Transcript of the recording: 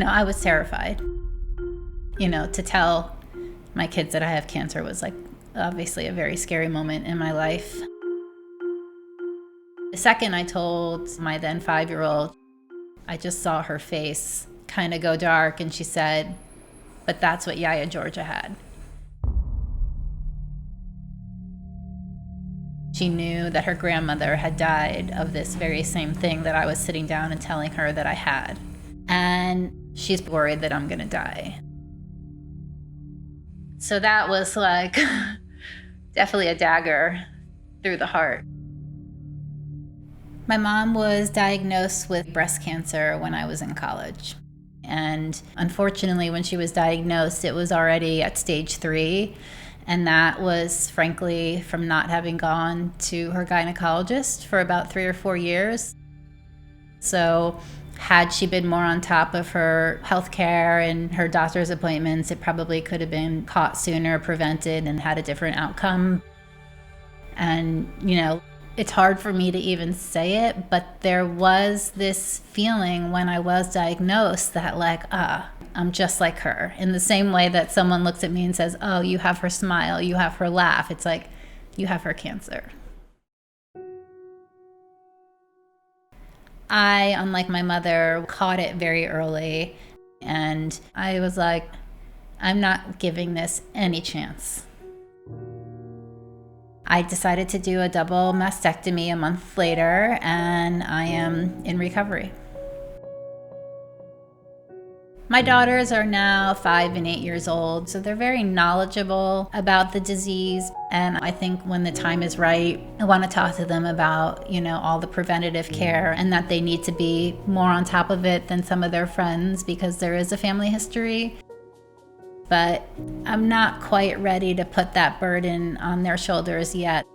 I was terrified. To tell my kids that I have cancer was like obviously a very scary moment in my life. The second I told my then 5-year-old, I just saw her face kind of go dark, and she said, "But that's what Yaya Georgia had." She knew that her grandmother had died of this very same thing that I was sitting down and telling her that I had. And she's worried that I'm gonna die. So that was like definitely a dagger through the heart. My mom was diagnosed with breast cancer when I was in college. And unfortunately, when she was diagnosed, it was already at stage 3. And that was, frankly, from not having gone to her gynecologist for about 3 or 4 years. So had she been more on top of her healthcare and her doctor's appointments, it probably could have been caught sooner, prevented, and had a different outcome. And, it's hard for me to even say it, but there was this feeling when I was diagnosed that I'm just like her. In the same way that someone looks at me and says, "Oh, you have her smile, you have her laugh." It's like, you have her cancer. I, unlike my mother, caught it very early, and I was like, I'm not giving this any chance. I decided to do a double mastectomy a month later, and I am in recovery. My daughters are now 5 and 8 years old, so they're very knowledgeable about the disease. And I think when the time is right, I want to talk to them about, all the preventative care, and that they need to be more on top of it than some of their friends because there is a family history. But I'm not quite ready to put that burden on their shoulders yet.